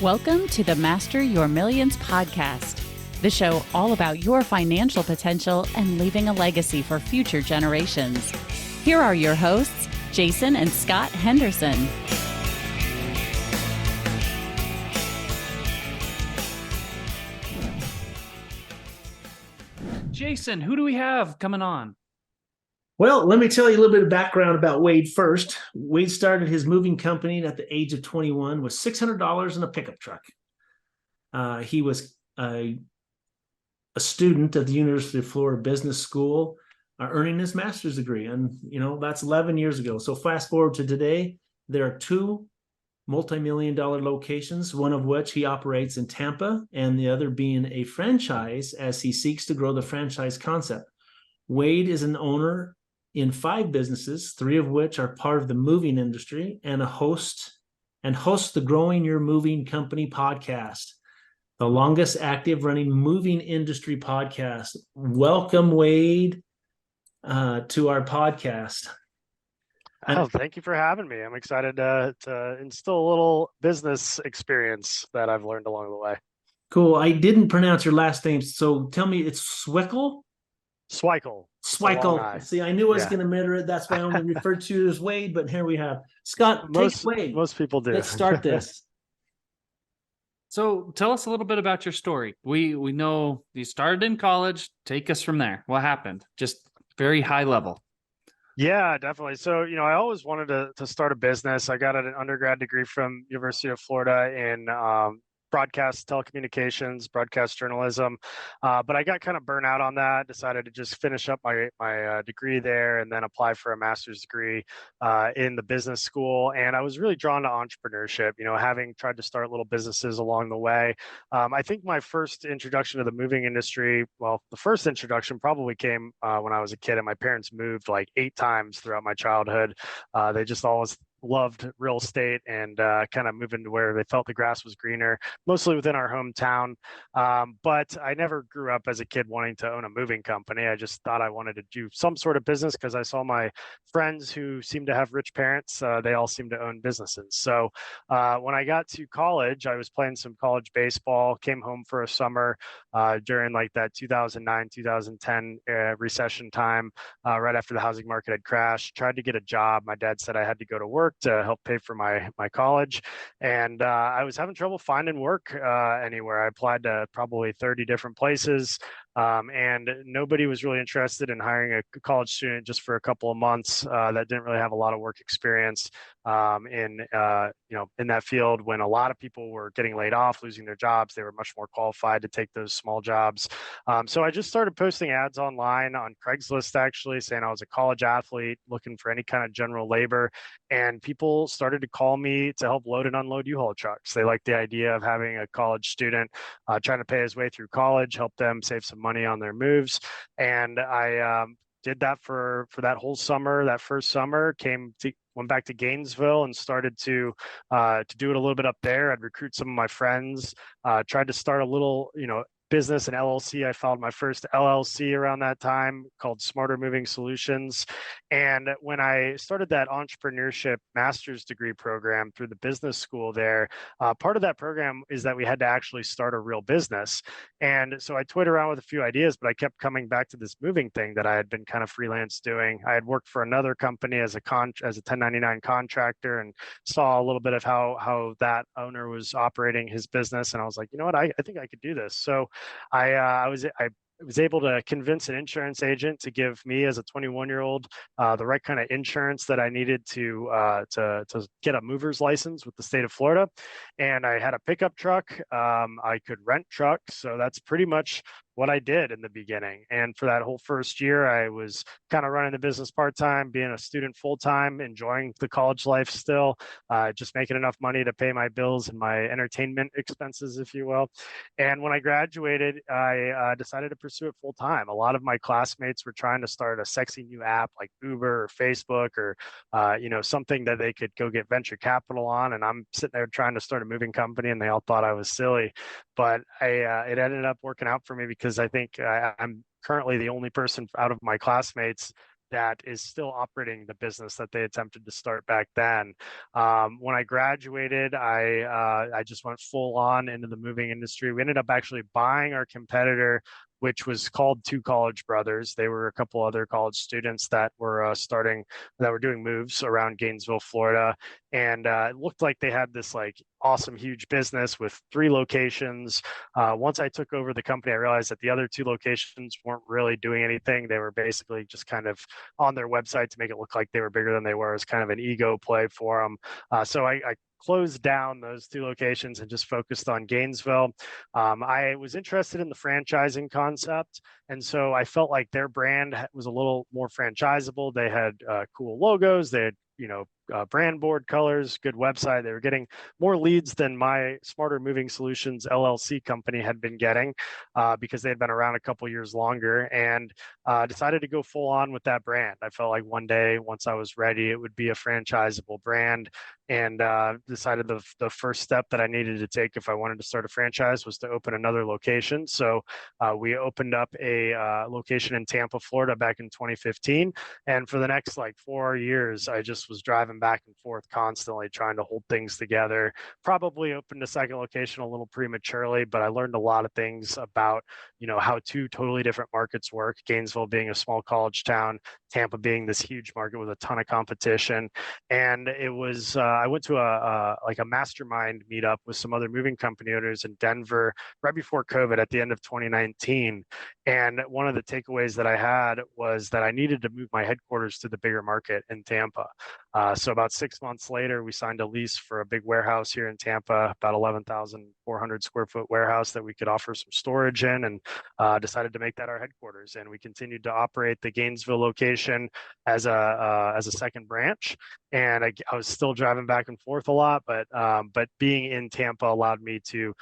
Welcome to the Master Your Millions podcast, the show all about your financial potential and leaving a legacy for future generations. Here are your hosts, Jason and Scott Henderson. Jason, who do we have coming on? Well, let me tell you a little bit of background about Wade first. Wade started his moving company at the age of 21 with $600 in a pickup truck. He was a student at the University of Florida Business School, earning his master's degree. And, that's 11 years ago. So fast forward to today, there are two multi-million-dollar locations, one of which he operates in Tampa and the other being a franchise as he seeks to grow the franchise concept. Wade is an owner in 5 businesses, 3 of which are part of the moving industry, and hosts the Growing Your Moving Company podcast, the longest active running moving industry podcast. Welcome, Wade, to our podcast. Thank you for having me. I'm excited to instill a little business experience that I've learned along the way. Cool. I didn't pronounce your last name, so tell me, it's Swikle? Swikle. See, I knew I was going to murder it. That's why I only referred to you as Wade, but here we have Scott. Take Wade. Most people do. Let's start this. So tell us a little bit about your story. We know you started in college. Take us from there. What happened? Just very high level. Yeah, definitely. So, I always wanted to start a business. I got an undergrad degree from University of Florida in broadcast telecommunications, broadcast journalism. But I got kind of burnt out on that, decided to just finish up my degree there and then apply for a master's degree in the business school. And I was really drawn to entrepreneurship, having tried to start little businesses along the way. I think my first introduction to the moving industry, the first introduction probably came when I was a kid and my parents moved like 8 times throughout my childhood. They just always loved real estate and kind of moving to where they felt the grass was greener, mostly within our hometown. But I never grew up as a kid wanting to own a moving company. I just thought I wanted to do some sort of business because I saw my friends who seemed to have rich parents, they all seemed to own businesses. So when I got to college, I was playing some college baseball, came home for a summer during like that 2009, 2010 recession time, right after the housing market had crashed, tried to get a job. My dad said I had to go to work to help pay for my college. And I was having trouble finding work anywhere. I applied to probably 30 different places. And nobody was really interested in hiring a college student just for a couple of months that didn't really have a lot of work experience in that field. When a lot of people were getting laid off, losing their jobs, they were much more qualified to take those small jobs. So I just started posting ads online on Craigslist, actually, saying I was a college athlete looking for any kind of general labor. And people started to call me to help load and unload U-Haul trucks. They liked the idea of having a college student trying to pay his way through college, help them save some money on their moves. And I did that for that whole summer. That first summer went back to Gainesville and started to do it a little bit up there. I'd recruit some of my friends, tried to start a little, business, an LLC. I filed my first LLC around that time called Smarter Moving Solutions. And when I started that entrepreneurship master's degree program through the business school there, part of that program is that we had to actually start a real business. And so I toyed around with a few ideas, but I kept coming back to this moving thing that I had been kind of freelance doing. I had worked for another company as a 1099 contractor and saw a little bit of how that owner was operating his business. And I was like, you know what, I think I could do this. So I was able to convince an insurance agent to give me, as a 21-year-old, the right kind of insurance that I needed to get a mover's license with the state of Florida. And I had a pickup truck. I could rent trucks. So that's pretty much what I did in the beginning. And for that whole first year, I was kind of running the business part-time, being a student full-time, enjoying the college life still, just making enough money to pay my bills and my entertainment expenses, if you will. And when I graduated, I decided to pursue it full-time. A lot of my classmates were trying to start a sexy new app like Uber or Facebook or, something that they could go get venture capital on. And I'm sitting there trying to start a moving company and they all thought I was silly. But it ended up working out for me because I think I'm currently the only person out of my classmates that is still operating the business that they attempted to start back then. When I graduated, I just went full on into the moving industry. We ended up actually buying our competitor, which was called Two College Brothers. They were a couple other college students that were doing moves around Gainesville, Florida. And it looked like they had this like awesome, huge business with 3 locations. Once I took over the company, I realized that the other 2 locations weren't really doing anything. They were basically just kind of on their website to make it look like they were bigger than they were. It was kind of an ego play for them. So I closed down those 2 locations and just focused on Gainesville. I was interested in the franchising concept, and so I felt like their brand was a little more franchisable. They had cool logos. They had brand board colors, good website. They were getting more leads than my Smarter Moving Solutions LLC company had been getting because they had been around a couple years longer, and decided to go full on with that brand. I felt like one day, once I was ready, it would be a franchisable brand, and decided the first step that I needed to take if I wanted to start a franchise was to open another location. So we opened up a location in Tampa, Florida back in 2015. And for the next like 4 years, I just was driving back and forth constantly trying to hold things together. Probably opened a second location a little prematurely, but I learned a lot of things about, how 2 totally different markets work. Gainesville being a small college town, Tampa being this huge market with a ton of competition. And it was, I went to a mastermind meetup with some other moving company owners in Denver right before COVID at the end of 2019. And one of the takeaways that I had was that I needed to move my headquarters to the bigger market in Tampa. So about 6 months later, we signed a lease for a big warehouse here in Tampa, about 11,400 square foot warehouse that we could offer some storage in, and decided to make that our headquarters. And we continued to operate the Gainesville location as a second branch. And I was still driving back and forth a lot, but being in Tampa allowed me to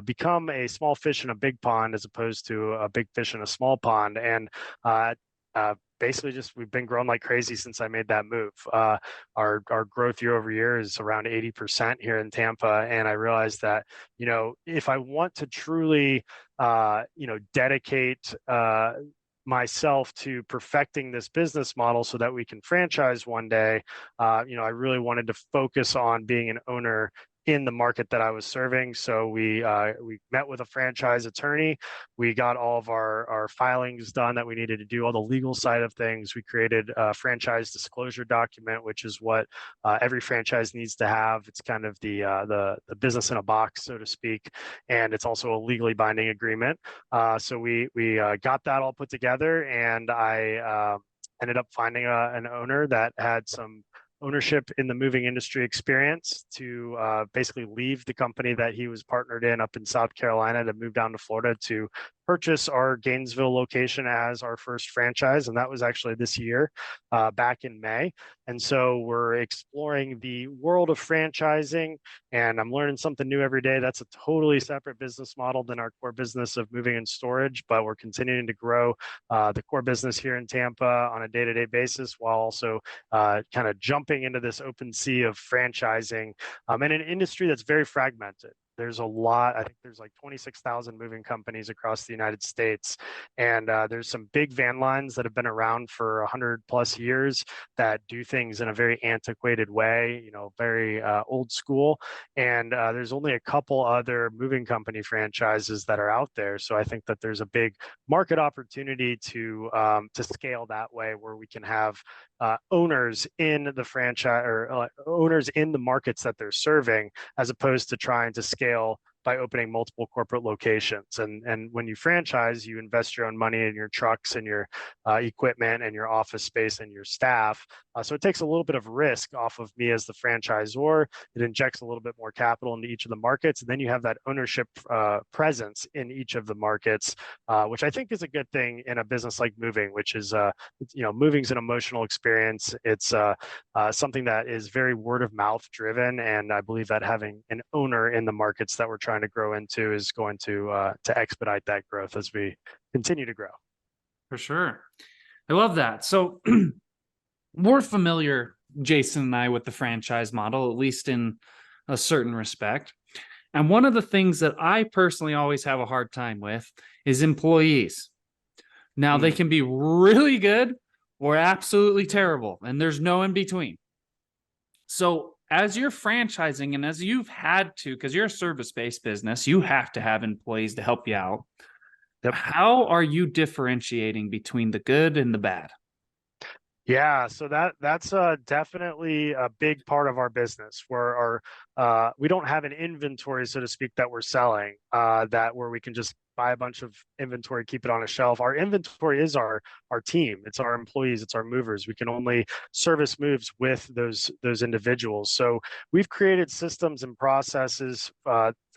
become a small fish in a big pond as opposed to a big fish in a small pond. And basically just we've been growing like crazy since I made that move. Our growth year over year is around 80% here in Tampa. And I realized that, if I want to truly, dedicate myself to perfecting this business model so that we can franchise one day, I really wanted to focus on being an owner in the market that I was serving. So we met with a franchise attorney. We got all of our filings done that we needed to do, all the legal side of things. We created a franchise disclosure document, which is what every franchise needs to have. It's kind of the business in a box, so to speak, and it's also a legally binding agreement. So we got that all put together, and I ended up finding an owner that had some ownership in the moving industry experience to basically leave the company that he was partnered in up in South Carolina to move down to Florida to purchase our Gainesville location as our first franchise. And that was actually this year, back in May. And so we're exploring the world of franchising, and I'm learning something new every day. That's a totally separate business model than our core business of moving and storage, but we're continuing to grow the core business here in Tampa on a day-to-day basis, while also kind of jumping into this open sea of franchising in an industry that's very fragmented. There's a lot. I think there's like 26,000 moving companies across the United States. And there's some big van lines that have been around for 100 plus years that do things in a very antiquated way, very old school. And there's only a couple other moving company franchises that are out there. So I think that there's a big market opportunity to scale that way, where we can have owners in the franchise or owners in the markets that they're serving, as opposed to trying to scale by opening multiple corporate locations. And when you franchise, you invest your own money in your trucks and your equipment and your office space and your staff. So it takes a little bit of risk off of me as the franchisor. It injects a little bit more capital into each of the markets. And then you have that ownership presence in each of the markets, which I think is a good thing in a business like moving, which is, moving's an emotional experience. It's something that is very word of mouth driven. And I believe that having an owner in the markets that we're trying to grow into is going to expedite that growth as we continue to grow. For sure. I love that. So we're familiar, Jason and I, with the franchise model, at least in a certain respect. And one of the things that I personally always have a hard time with is employees. Now, they can be really good or absolutely terrible, and there's no in between. So as you're franchising and as you've had to, because you're a service-based business, you have to have employees to help you out. Yep. How are you differentiating between the good and the bad? Yeah, so that's definitely a big part of our business, where we don't have an inventory, so to speak, that we're selling, that where we can just buy a bunch of inventory, keep it on a shelf. Our inventory is our team, it's our employees, it's our movers. We can only service moves with those individuals. So we've created systems and processes,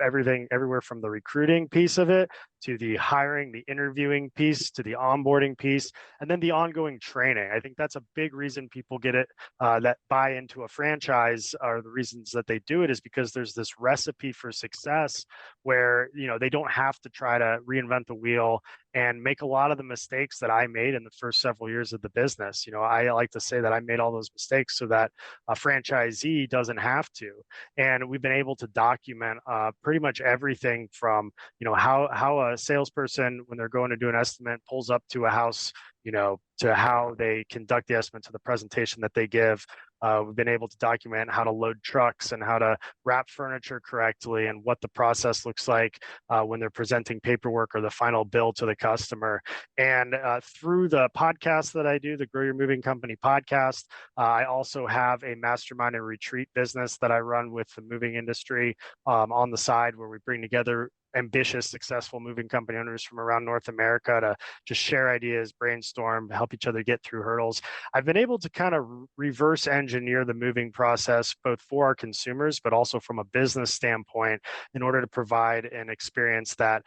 everything everywhere from the recruiting piece of it to the hiring, the interviewing piece, to the onboarding piece, and then the ongoing training. I think that's a big reason people get it, that buy into a franchise, are the reasons that they do it is because there's this recipe for success where, they don't have to try to reinvent the wheel and make a lot of the mistakes that I made in the first several years of the business. I like to say that I made all those mistakes so that a franchisee doesn't have to. And we've been able to document pretty much everything from, how a salesperson, when they're going to do an estimate, pulls up to a house, to how they conduct the estimate, to the presentation that they give. We've been able to document how to load trucks and how to wrap furniture correctly, and what the process looks like when they're presenting paperwork or the final bill to the customer. And through the podcast that I do, the Grow Your Moving Company podcast, I also have a mastermind and retreat business that I run with the moving industry on the side, where we bring together ambitious, successful moving company owners from around North America to just share ideas, brainstorm, help each other get through hurdles. I've been able to kind of reverse engineer the moving process, both for our consumers, but also from a business standpoint, in order to provide an experience that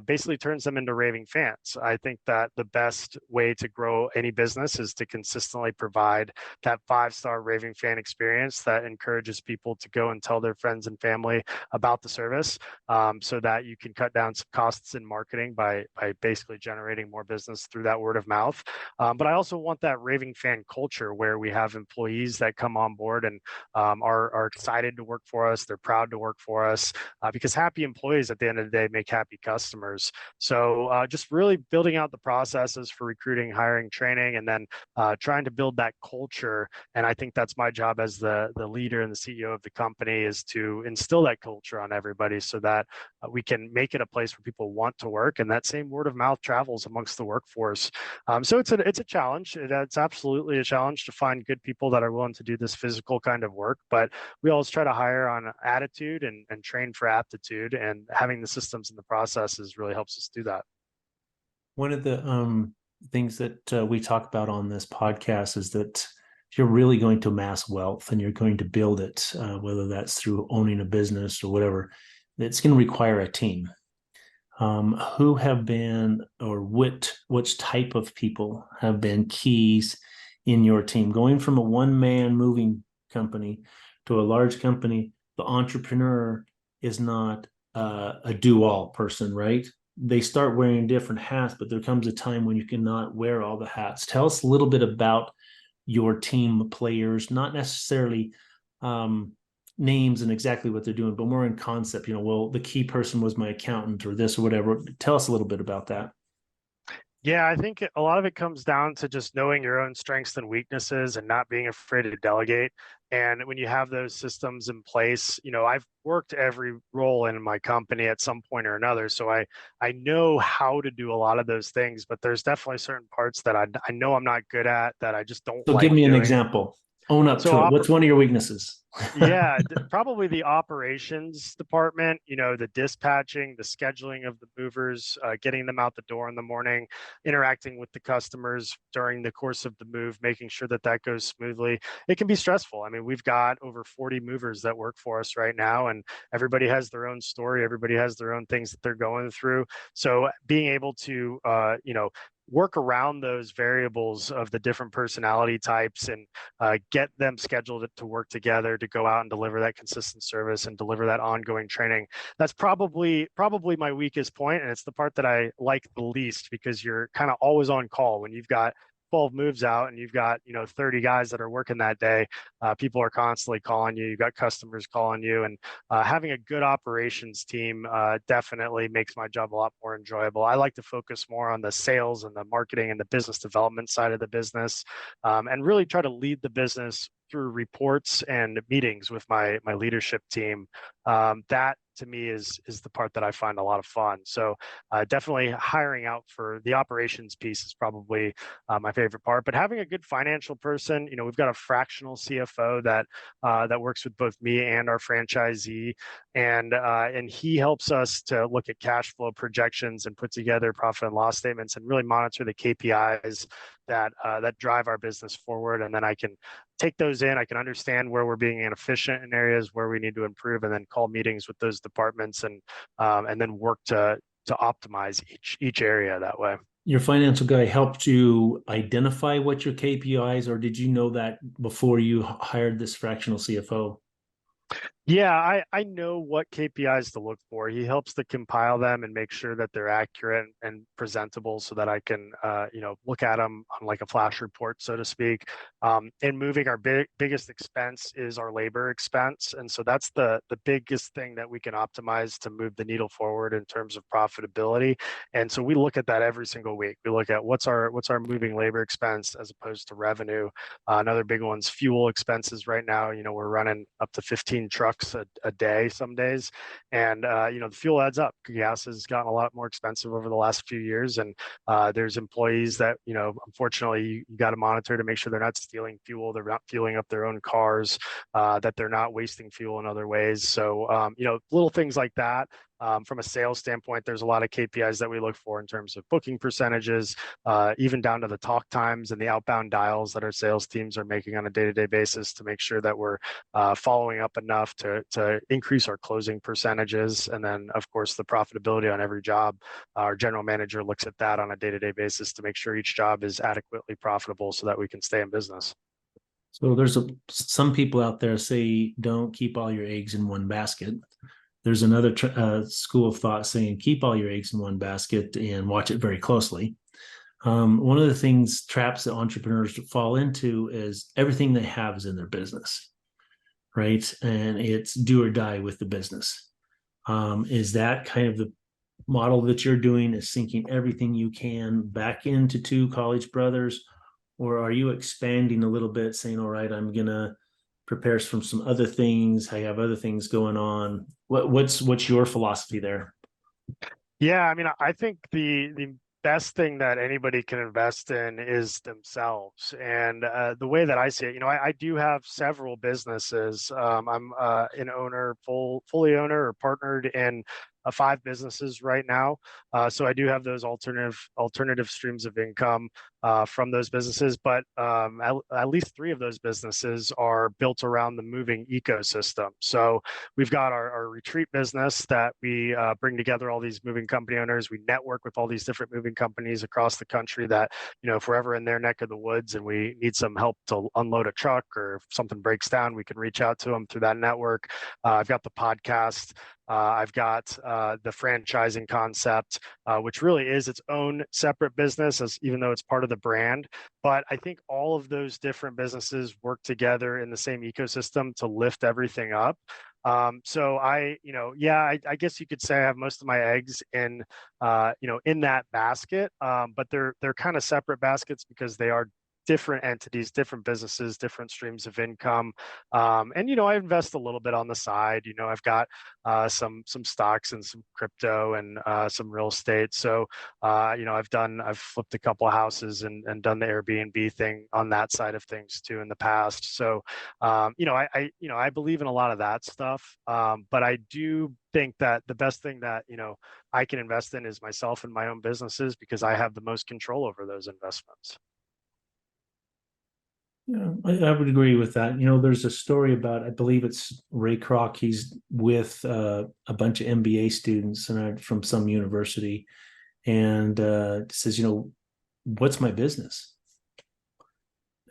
basically turns them into raving fans. I think that the best way to grow any business is to consistently provide that 5-star raving fan experience that encourages people to go and tell their friends and family about the service, so that you can cut down some costs in marketing by basically generating more business through that word of mouth. But I also want that raving fan culture where we have employees that come on board and are excited to work for us. They're proud to work for us, because happy employees at the end of the day make happy customers. So just really building out the processes for recruiting, hiring, training, and then trying to build that culture. And I think that's my job as the leader and the CEO of the company, is to instill that culture on everybody so that we can make it a place where people want to work, and that same word of mouth travels amongst the workforce. So it's a challenge. It's absolutely a challenge to find good people that are willing to do this physical kind of work, but we always try to hire on attitude and train for aptitude, and having the systems and the processes really helps us do that. One of the things that we talk about on this podcast is that if you're really going to amass wealth and you're going to build it, whether that's through owning a business or whatever, it's going to require a team. Who have been, or which type of people have been keys in your team? Going from a one-man moving company to a large company, the entrepreneur is not a do-all person, right? They start wearing different hats, but there comes a time when you cannot wear all the hats. Tell us a little bit about your team players, not necessarily names and exactly what they're doing, but more in concept. Well, the key person was my accountant or this or whatever. Tell us a little bit about that. Yeah, I think a lot of it comes down to just knowing your own strengths and weaknesses and not being afraid to delegate. And when you have those systems in place, I've worked every role in my company at some point or another. So I know how to do a lot of those things, but there's definitely certain parts that I know I'm not good at, that I just don't So like give me an doing. example. Own up So to it. What's one of your weaknesses? Yeah, probably the operations department, the dispatching, the scheduling of the movers, getting them out the door in the morning, interacting with the customers during the course of the move, making sure that that goes smoothly. It can be stressful. I mean, we've got over 40 movers that work for us right now, and everybody has their own story. Everybody has their own things that they're going through. So being able to, work around those variables of the different personality types and get them scheduled to work together to go out and deliver that consistent service and deliver that ongoing training. That's probably my weakest point, and it's the part that I like the least, because you're kind of always on call when you've got 12 moves out and you've got, 30 guys that are working that day, people are constantly calling you. You've got customers calling you, and having a good operations team definitely makes my job a lot more enjoyable. I like to focus more on the sales and the marketing and the business development side of the business, and really try to lead the business through reports and meetings with my leadership team. That to me is the part that I find a lot of fun. So definitely hiring out for the operations piece is probably my favorite part. But having a good financial person, we've got a fractional CFO that works with both me and our franchisee, and he helps us to look at cash flow projections and put together profit and loss statements and really monitor the KPIs that drive our business forward. And then I can take those in. I can understand where we're being inefficient in areas where we need to improve, and then call meetings with those departments and then work to optimize each area that way. Your financial guy helped you identify what your KPIs, or did you know that before you hired this fractional CFO? Yeah, I know what KPIs to look for. He helps to compile them and make sure that they're accurate and presentable so that I can, look at them on like a flash report, so to speak. And moving, our biggest expense is our labor expense. And so that's the biggest thing that we can optimize to move the needle forward in terms of profitability. And so we look at that every single week. We look at what's our moving labor expense as opposed to revenue. Another big one's fuel expenses right now. We're running up to 15 trucks a day some days, and the fuel adds up. Gas has gotten a lot more expensive over the last few years, and there's employees that unfortunately you got to monitor to make sure they're not stealing fuel, they're not fueling up their own cars, that they're not wasting fuel in other ways. So little things like that. From a sales standpoint, there's a lot of KPIs that we look for in terms of booking percentages, even down to the talk times and the outbound dials that our sales teams are making on a day-to-day basis to make sure that we're following up enough to increase our closing percentages. And then, of course, the profitability on every job. Our general manager looks at that on a day-to-day basis to make sure each job is adequately profitable so that we can stay in business. So there's some people out there say, don't keep all your eggs in one basket. There's another school of thought saying keep all your eggs in one basket and watch it very closely. One of the traps that entrepreneurs fall into is everything they have is in their business, right? And it's do or die with the business. Is that kind of the model that you're doing, is sinking everything you can back into Two College Brothers? Or are you expanding a little bit, saying, all right, I'm going to prepare from some other things. I have other things going on. What's your philosophy there? Yeah, I mean, I think the best thing that anybody can invest in is themselves. And the way that I see it, I do have several businesses. I'm an owner, fully owner or partnered in 5 businesses right now. So I do have those alternative streams of income from those businesses, but at least 3 of those businesses are built around the moving ecosystem. So we've got our retreat business that we bring together all these moving company owners. We network with all these different moving companies across the country that, if we're ever in their neck of the woods and we need some help to unload a truck, or if something breaks down, we can reach out to them through that network. I've got the podcast. I've got the franchising concept, which really is its own separate business, even though it's part of the brand. But I think all of those different businesses work together in the same ecosystem to lift everything up. So I guess you could say I have most of my eggs in that basket, but they're kind of separate baskets because they are different entities, different businesses, different streams of income. And I invest a little bit on the side. I've got some stocks and some crypto and some real estate. So I've flipped a couple of houses and done the Airbnb thing on that side of things too in the past. So I believe in a lot of that stuff. But I do think that the best thing that I can invest in is myself and my own businesses, because I have the most control over those investments. Yeah, I would agree with that. There's a story about, I believe it's Ray Kroc. He's with a bunch of MBA students from some university, and says, what's my business?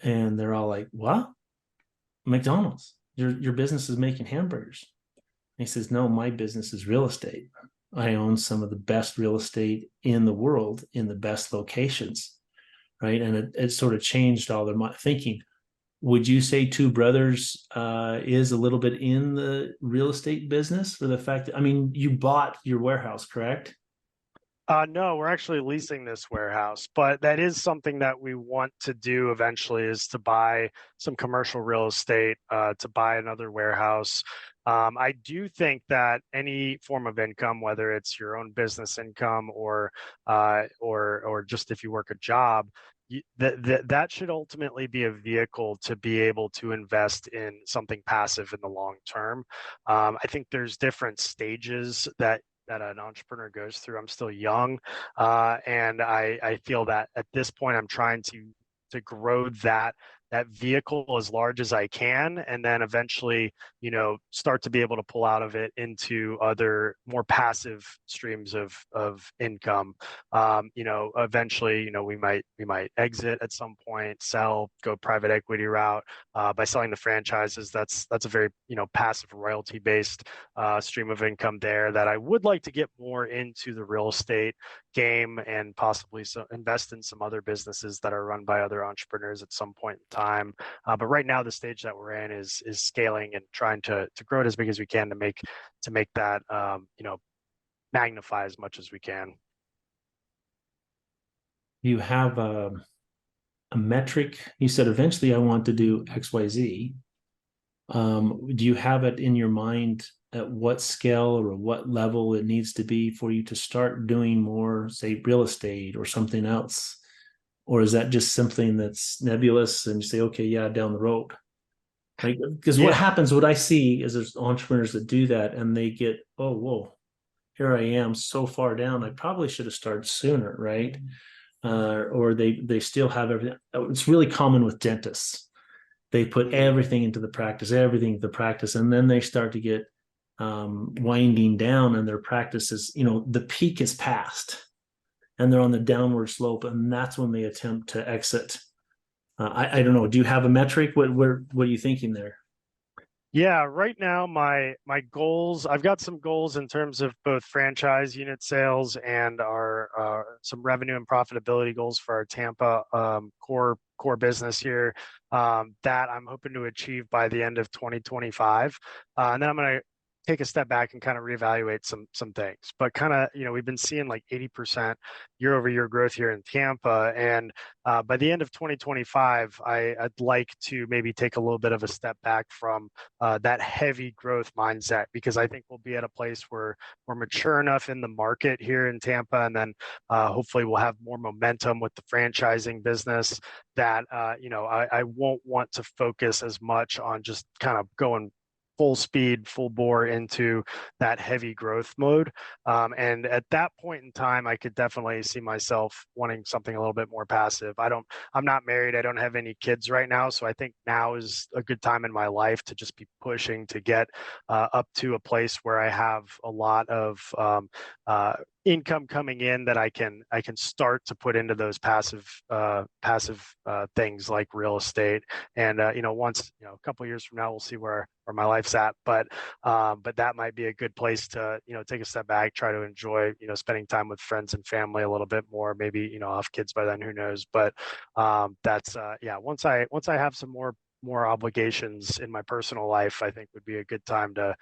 And they're all like, what? McDonald's. Your business is making hamburgers. And he says, no, my business is real estate. I own some of the best real estate in the world in the best locations. right? And it sort of changed all their thinking. Would you say Two Brothers is a little bit in the real estate business for the fact that, I mean, you bought your warehouse, correct? No, we're actually leasing this warehouse, but that is something that we want to do eventually, is to buy some commercial real estate, to buy another warehouse. I do think that any form of income, whether it's your own business income or just if you work a job, that should ultimately be a vehicle to be able to invest in something passive in the long term. I think there's different stages that an entrepreneur goes through. I'm still young, and I feel that at this point I'm trying to grow that vehicle as large as I can, and then eventually, start to be able to pull out of it into other more passive streams of income. Eventually, we might exit at some point, sell, go private equity route. By selling the franchises, that's a very passive royalty based stream of income there that I would like to get more into the real estate game, and possibly invest in some other businesses that are run by other entrepreneurs at some point in time. But right now, the stage that we're in is scaling and trying to grow it as big as we can to make that magnify as much as we can. You have a metric. You said eventually I want to do XYZ. Do you have it in your mind at what scale or what level it needs to be for you to start doing more, say, real estate or something else? Or is that just something that's nebulous and you say, okay, yeah, down the road? Like, because what happens, what I see is there's entrepreneurs that do that and they get, oh, whoa, here I am so far down. I probably should have started sooner, right? Or they still have everything. It's really common with dentists. They put everything into the practice, and then they start to get winding down, and their practice is, the peak is past, and they're on the downward slope, and that's when they attempt to exit. I don't know. Do you have a metric? What are you thinking there? Yeah, right now my goals, I've got some goals in terms of both franchise unit sales and our some revenue and profitability goals for our Tampa core business here, that I'm hoping to achieve by the end of 2025. And then I'm going to take a step back and kind of reevaluate some things. But kind of, we've been seeing like 80% year over year growth here in Tampa, and by the end of 2025, I'd like to maybe take a little bit of a step back from that heavy growth mindset, because I think we'll be at a place where we're mature enough in the market here in Tampa, and then hopefully we'll have more momentum with the franchising business that I won't want to focus as much on just kind of going full speed, full bore into that heavy growth mode. And at that point in time, I could definitely see myself wanting something a little bit more passive. I'm not married. I don't have any kids right now. So I think now is a good time in my life to just be pushing to get up to a place where I have a lot of income coming in that I can start to put into those passive things like real estate. And once a couple of years from now, we'll see where my life's at. But that might be a good place to take a step back, try to enjoy spending time with friends and family a little bit more. Maybe I'll have kids by then, who knows? But that's once I have some more obligations in my personal life, I think would be a good time to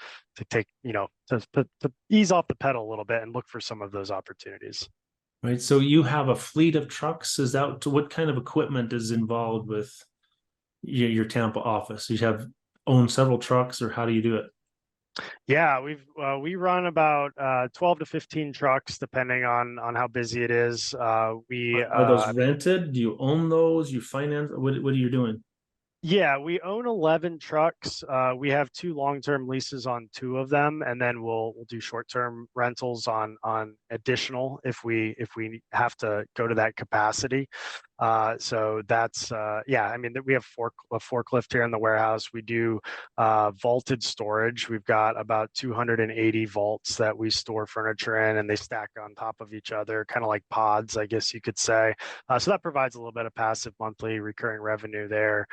take to ease off the pedal a little bit and look for some of those opportunities. Right. So you have a fleet of trucks. Is that what kind of equipment is involved with your Tampa office? You own several trucks, or how do you do it? Yeah, we run about 12 to 15 trucks depending on how busy it is. Are those rented? Do you own those? You finance? What are you doing? Yeah, we own 11 trucks. We have 2 long-term leases on 2 of them, and then we'll do short-term rentals on additional if we have to go to that capacity. So that's I mean, we have a forklift here in the warehouse. We do vaulted storage. We've got about 280 vaults that we store furniture in, and they stack on top of each other, kind of like pods, I guess you could say. So that provides a little bit of passive monthly recurring revenue there.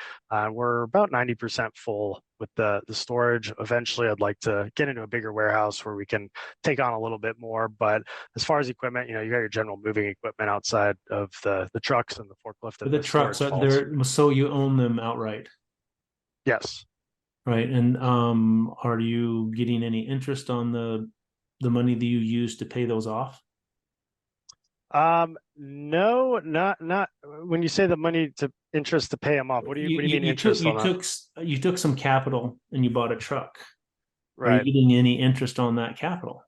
We're about 90% full with the storage. Eventually, I'd like to get into a bigger warehouse where we can take on a little bit more. But as far as equipment, you got your general moving equipment outside of the trucks and the forklift But and the the trucks storage are vaults. there, so you own them outright, Yes. right? And are you getting any interest on the money that you use to pay those off? No, not when you say the money to interest to pay them off. What do you mean interest on that? You took some capital and you bought a truck. Are you Right. getting any interest on that capital?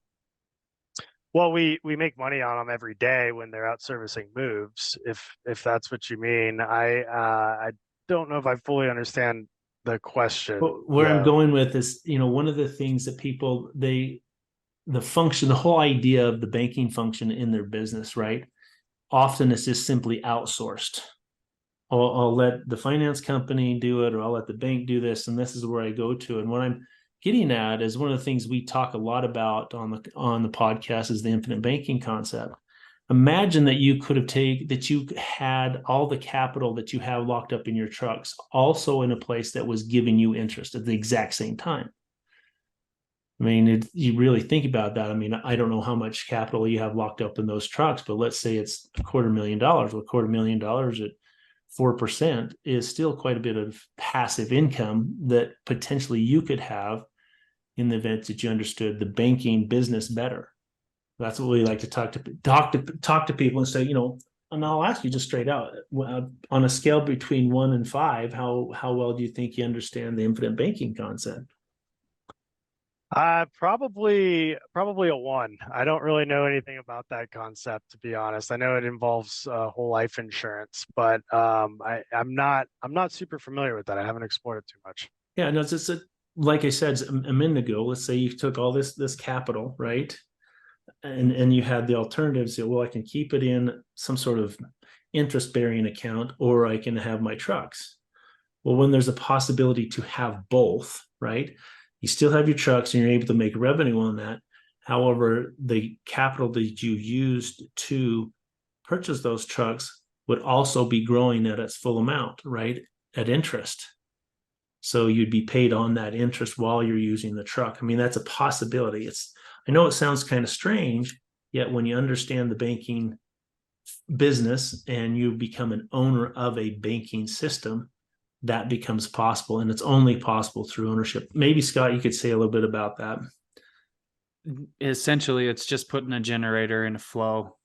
Well, we make money on them every day when they're out servicing moves. If that's what you mean, I don't know if I fully understand the question. But where I'm though. going with is, one of the things that people the whole idea of the banking function in their business, right? Often it's just simply outsourced. I'll let the finance company do it, or I'll let the bank do this, and this is where I go to. And what I'm getting at is one of the things we talk a lot about on the podcast is the infinite banking concept. Imagine that you had all the capital that you have locked up in your trucks also in a place that was giving you interest at the exact same time. I mean, you really think about that. I mean, I don't know how much capital you have locked up in those trucks, but let's say it's $250,000. Well, $250,000 at 4% is still quite a bit of passive income that potentially you could have in the event that you understood the banking business better. That's what we like to talk to people and say, and I'll ask you just straight out, on a scale between 1 and 5, how well do you think you understand the infinite banking concept? Probably a 1. I don't really know anything about that concept, to be honest. I know it involves whole life insurance, but I'm not super familiar with that. I haven't explored it too much. Yeah, no, it's like I said a minute ago. Let's say you took all this capital, right, and you had the alternatives. Well, I can keep it in some sort of interest-bearing account, or I can have my trucks. Well, when there's a possibility to have both, right? You still have your trucks and you're able to make revenue on that. However, the capital that you used to purchase those trucks would also be growing at its full amount, right? At interest. So you'd be paid on that interest while you're using the truck. I mean, that's a possibility. I know it sounds kind of strange, yet when you understand the banking business and you become an owner of a banking system, that becomes possible, and it's only possible through ownership. Maybe Scott, you could say a little bit about that. Essentially, it's just putting a generator in a flow.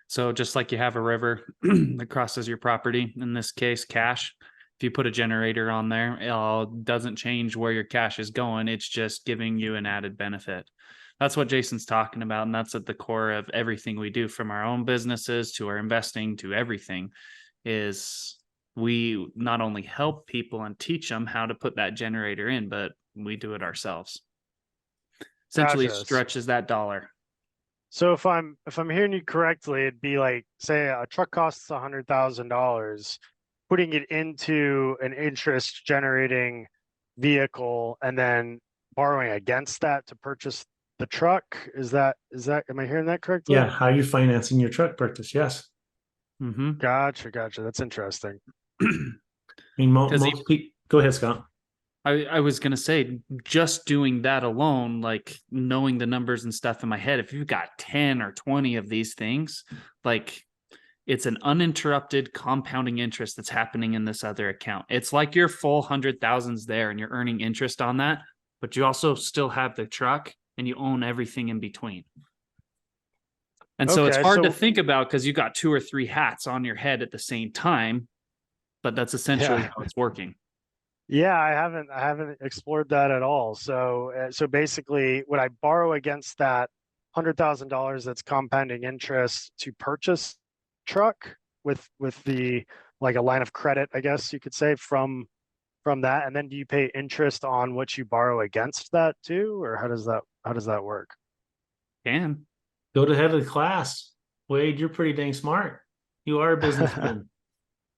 So just like you have a river that crosses your property, in this case, cash, if you put a generator on there, it doesn't change where your cash is going. It's just giving you an added benefit. That's what Jason's talking about, and that's at the core of everything we do, from our own businesses to our investing to everything, is we not only help people and teach them how to put that generator in, but we do it ourselves. Essentially stretches that dollar. So if I'm hearing you correctly, it'd be like, say a truck costs $100,000, putting it into an interest generating vehicle and then borrowing against that to purchase the truck. Is that am I hearing that correctly? Yeah, how you're financing your truck purchase. Yes. Mm-hmm. Gotcha. That's interesting. I mean, most people. Go ahead, Scott. I was going to say, just doing that alone, like knowing the numbers and stuff in my head, if you've got 10 or 20 of these things, like it's an uninterrupted compounding interest that's happening in this other account. It's like your full 100,000's there and you're earning interest on that, but you also still have the truck and you own everything in between. And so it's hard to think about because you got 2 or 3 hats on your head at the same time, but that's essentially how it's working. Yeah, I haven't explored that at all. So basically, would I borrow against that $100,000 that's compounding interest to purchase truck with the, like, a line of credit, I guess you could say, from that, and then do you pay interest on what you borrow against that too, or how does that work? Can go to the head of the class. Wade, you're pretty dang smart. You are a businessman.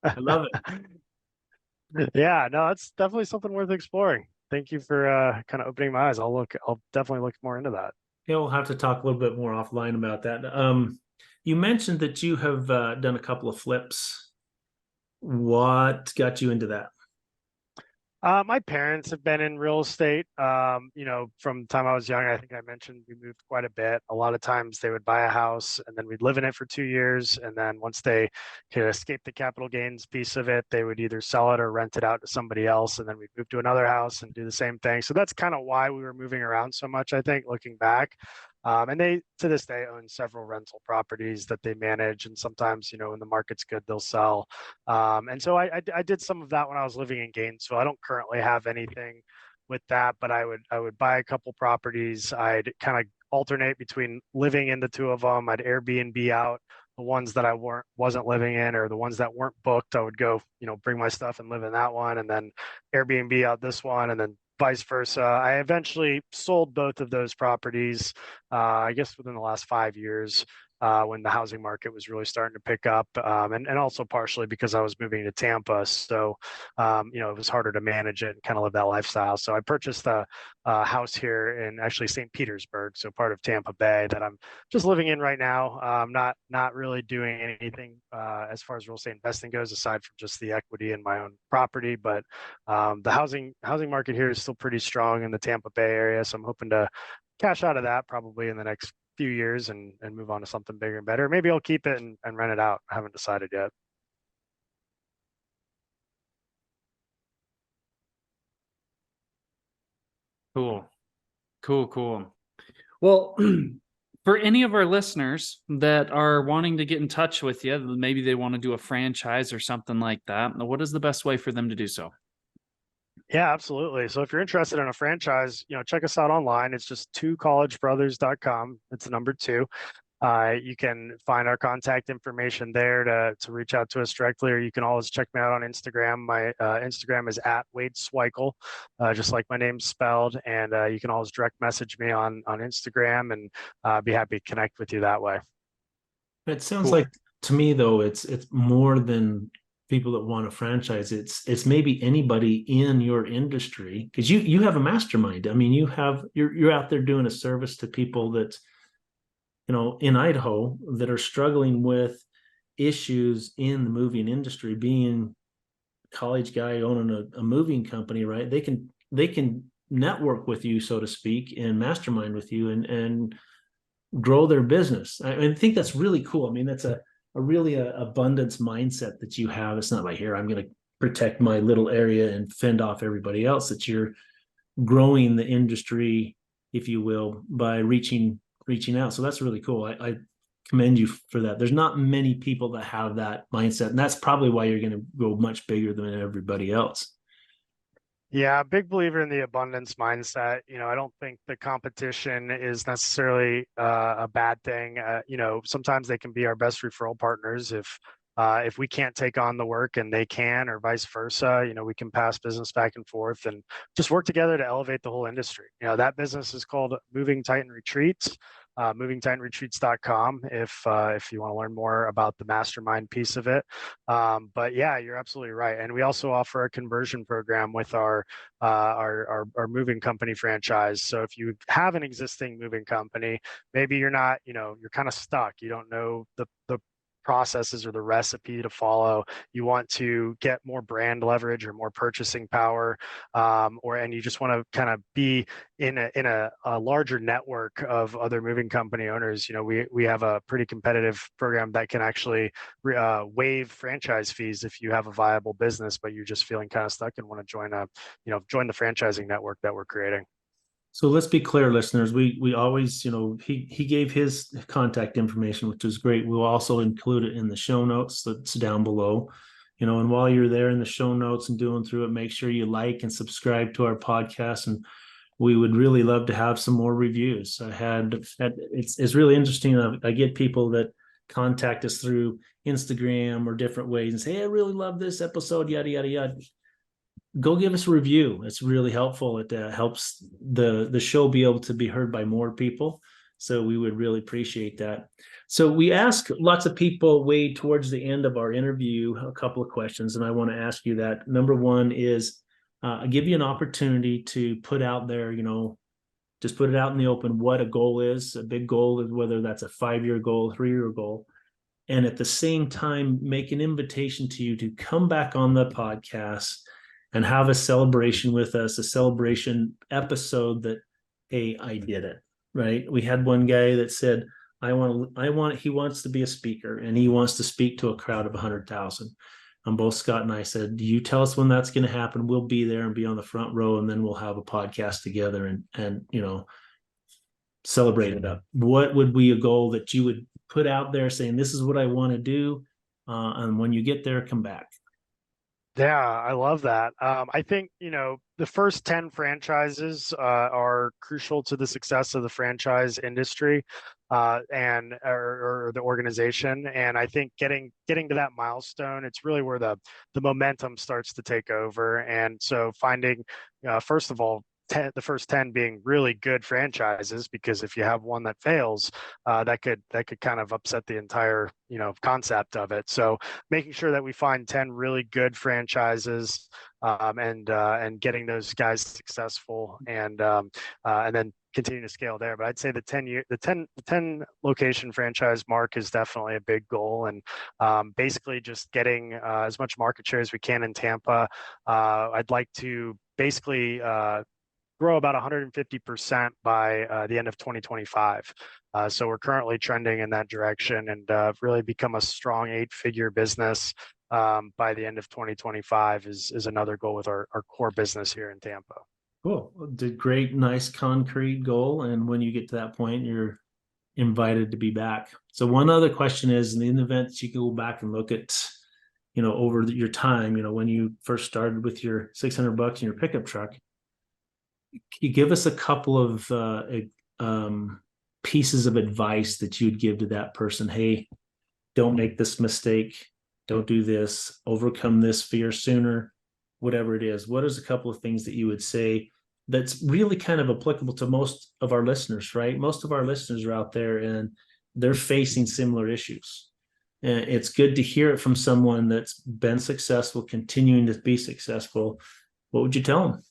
I love it. Yeah, no, that's definitely something worth exploring. Thank you for kind of opening my eyes. I'll definitely look more into that. Yeah, we'll have to talk a little bit more offline about that. You mentioned that you have done a couple of flips. What got you into that? My parents have been in real estate. From the time I was young, I think I mentioned we moved quite a bit. A lot of times they would buy a house and then we'd live in it for 2 years. And then once they could escape the capital gains piece of it, they would either sell it or rent it out to somebody else. And then we'd move to another house and do the same thing. So that's kind of why we were moving around so much, I think, looking back. And they, to this day, own several rental properties that they manage. And sometimes, when the market's good, they'll sell. And so I did some of that when I was living in Gainesville. I don't currently have anything with that, but I would buy a couple properties. I'd kind of alternate between living in the two of them. I'd Airbnb out the ones that I wasn't living in, or the ones that weren't booked. I would go, bring my stuff and live in that one, and then Airbnb out this one, and then vice versa. I eventually sold both of those properties, I guess within the last 5 years, when the housing market was really starting to pick up, and also partially because I was moving to Tampa. So, it was harder to manage it and kind of live that lifestyle. So I purchased a house here in actually St. Petersburg, so part of Tampa Bay, that I'm just living in right now. Not really doing anything as far as real estate investing goes, aside from just the equity in my own property. But the housing market here is still pretty strong in the Tampa Bay area, so I'm hoping to cash out of that probably in the next few years and move on to something bigger and better. Maybe I'll keep it and rent it out. I haven't decided yet. Cool. Cool. Well, for any of our listeners that are wanting to get in touch with you, maybe they want to do a franchise or something like that, what is the best way for them to do so? Yeah, absolutely. So if you're interested in a franchise, check us out online. It's just twocollegebrothers.com. It's the number two. You can find our contact information there to reach out to us directly, or you can always check me out on Instagram. My Instagram is at Wade Swikle, just like my name's spelled. And you can always direct message me on Instagram, and be happy to connect with you that way. It sounds Cool. like, to me though, it's more than people that want a franchise. It's maybe anybody in your industry, because you have a mastermind. I mean, you're out there doing a service to people that, in Idaho, that are struggling with issues in the moving industry. Being a college guy owning a moving company, right? They can network with you, so to speak, and mastermind with you and grow their business. I think that's really cool. I mean, that's a really abundance mindset that you have. It's not like, here, I'm going to protect my little area and fend off everybody else. That you're growing the industry, if you will, by reaching out. So that's really cool. I commend you for that. There's not many people that have that mindset, and that's probably why you're going to go much bigger than everybody else. Yeah, big believer in the abundance mindset. I don't think the competition is necessarily a bad thing. Sometimes they can be our best referral partners if we can't take on the work and they can, or vice versa. We can pass business back and forth and just work together to elevate the whole industry. That business is called Moving Titan Retreats. movingtitanretreats.com if you want to learn more about the mastermind piece of it. But yeah, you're absolutely right. And we also offer a conversion program with our moving company franchise. So if you have an existing moving company, maybe you're not, you're kind of stuck. You don't know the processes or the recipe to follow. You want to get more brand leverage or more purchasing power, and you just want to kind of be in a larger network of other moving company owners. We have a pretty competitive program that can actually waive franchise fees if you have a viable business, but you're just feeling kind of stuck and want to join the franchising network that we're creating. So let's be clear, listeners. We always, he gave his contact information, which is great. We'll also include it in the show notes that's down below. And while you're there in the show notes and doing through it, make sure you like and subscribe to our podcast. And we would really love to have some more reviews. It's really interesting. I get people that contact us through Instagram or different ways and say, hey, I really love this episode, yada, yada, yada. Go give us a review. It's really helpful. It helps the show be able to be heard by more people. So we would really appreciate that. So we ask lots of people, Wade, towards the end of our interview, a couple of questions, and I want to ask you that. Number one is, give you an opportunity to put out there, just put it out in the open, what a goal is, a big goal, whether that's a 5-year goal, 3-year goal. And at the same time, make an invitation to you to come back on the podcast and have a celebration with us, a celebration episode that, hey, I did it, right? We had one guy that said, he wants to be a speaker and he wants to speak to a crowd of 100,000. And both Scott and I said, you tell us when that's going to happen. We'll be there and be on the front row, and then we'll have a podcast together and celebrate it up. What would be a goal that you would put out there saying, this is what I want to do? And when you get there, come back. Yeah, I love that. I think, the first 10 franchises are crucial to the success of the franchise industry or the organization. And I think getting to that milestone, it's really where the momentum starts to take over. And so finding, first of all, the first 10 being really good franchises, because if you have one that fails, that could kind of upset the entire concept of it. So making sure that we find 10 really good franchises, and getting those guys successful, and then continue to scale there. But I'd say the 10 location franchise mark is definitely a big goal, and basically just getting as much market share as we can in Tampa. I'd like to basically grow about 150% by the end of 2025. So we're currently trending in that direction, and really become a strong 8-figure business by the end of 2025 is another goal with our core business here in Tampa. Cool. Great, nice, concrete goal. And when you get to that point, you're invited to be back. So one other question is, in the event that you go back and look at, over your time, when you first started with your $600 in your pickup truck, you give us a couple of pieces of advice that you'd give to that person. Hey, don't make this mistake. Don't do this. Overcome this fear sooner, whatever it is. What is a couple of things that you would say that's really kind of applicable to most of our listeners, right? Most of our listeners are out there and they're facing similar issues. And it's good to hear it from someone that's been successful, continuing to be successful. What would you tell them?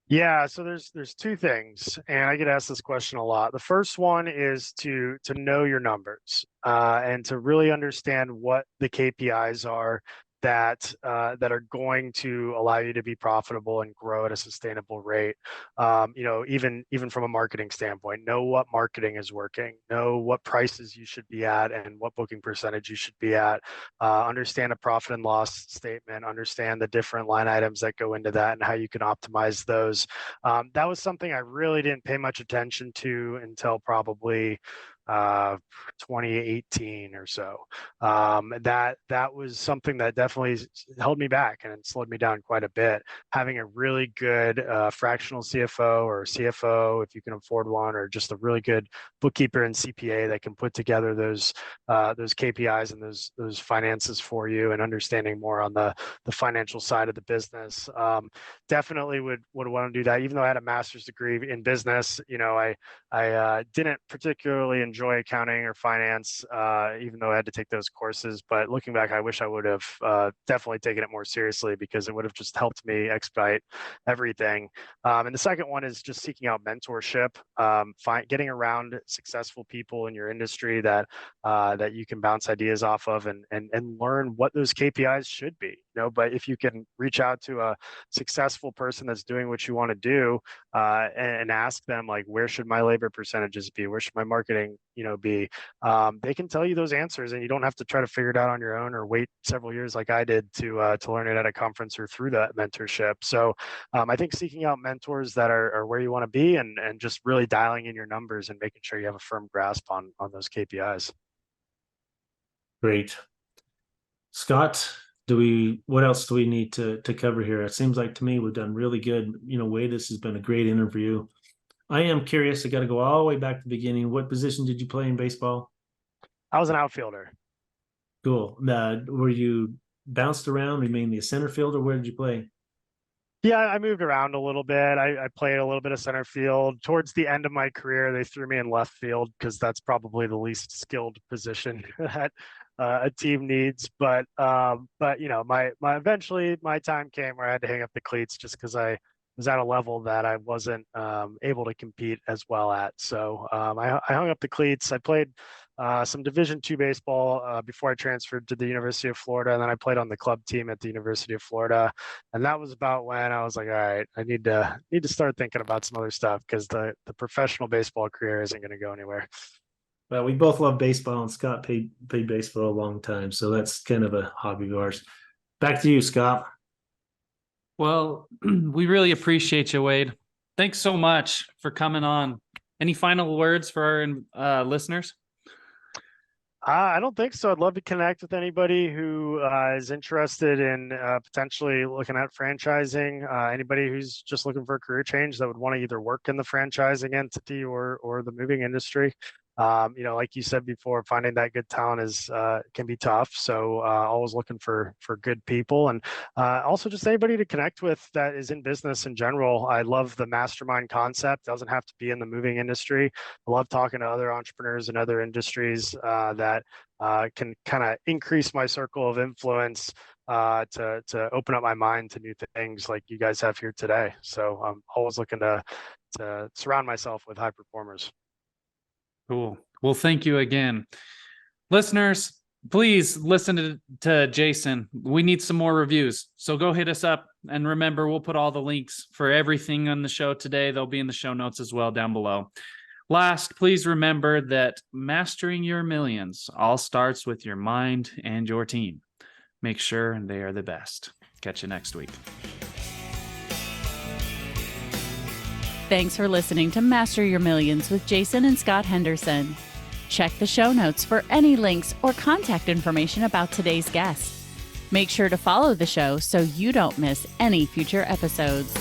Yeah, so there's two things, and I get asked this question a lot. The first one is to know your numbers, and to really understand what the KPIs are that are going to allow you to be profitable and grow at a sustainable rate. Even from a marketing standpoint, know what marketing is working, know what prices you should be at, and what booking percentage you should be at. Understand a profit and loss statement, understand the different line items that go into that and how you can optimize those. That was something I really didn't pay much attention to until probably 2018 or so. That was something that definitely held me back and it slowed me down quite a bit. Having a really good fractional CFO or CFO, if you can afford one, or just a really good bookkeeper and CPA that can put together those KPIs and those finances for you, and understanding more on the financial side of the business. Definitely would want to do that. Even though I had a master's degree in business, I didn't particularly enjoy accounting or finance, even though I had to take those courses. But looking back, I wish I would have definitely taken it more seriously, because it would have just helped me expedite everything. And the second one is just seeking out mentorship, getting around successful people in your industry that you can bounce ideas off of, and learn what those KPIs should be. But if you can reach out to a successful person that's doing what you want to do, and ask them, like, where should my labor percentages be? Where should my marketing, be? They can tell you those answers, and you don't have to try to figure it out on your own or wait several years like I did to learn it at a conference or through that mentorship. So I think seeking out mentors that are where you want to be, and just really dialing in your numbers and making sure you have a firm grasp on those KPIs. Great. Scott, what else do we need to cover here? It seems like to me we've done really good. Wade, this has been a great interview. I am curious. I got to go all the way back to the beginning. What position did you play in baseball? I was an outfielder. Cool. Were you bounced around? Were you mainly a center fielder? Where did you play? Yeah, I moved around a little bit. I played a little bit of center field. Towards the end of my career, they threw me in left field, because that's probably the least skilled position that a team needs. But my eventually my time came where I had to hang up the cleats, just because I was at a level that I wasn't able to compete as well at. So I hung up the cleats. I played some Division II baseball before I transferred to the University of Florida, and then I played on the club team at the University of Florida. And that was about when I was like, all right, I need to start thinking about some other stuff, because the professional baseball career isn't going to go anywhere. Well, we both love baseball, and Scott played baseball a long time, so that's kind of a hobby of ours. Back to you, Scott. Well, we really appreciate you, Wade. Thanks so much for coming on. Any final words for our listeners? I don't think so. I'd love to connect with anybody who is interested in potentially looking at franchising. Anybody who's just looking for a career change that would want to either work in the franchising entity or the moving industry. Like you said before, finding that good talent is can be tough. So always looking for good people, and also just anybody to connect with that is in business in general. I love the mastermind concept. It doesn't have to be in the moving industry. I love talking to other entrepreneurs in other industries that can kind of increase my circle of influence to open up my mind to new things like you guys have here today. So I'm always looking to surround myself with high performers. Cool. Well, thank you again. Listeners, please listen to Jason. We need some more reviews. So go hit us up. And remember, we'll put all the links for everything on the show today. They'll be in the show notes as well down below. Last, please remember that mastering your millions all starts with your mind and your team. Make sure they are the best. Catch you next week. Thanks for listening to Master Your Millions with Jason and Scott Henderson. Check the show notes for any links or contact information about today's guest. Make sure to follow the show so you don't miss any future episodes.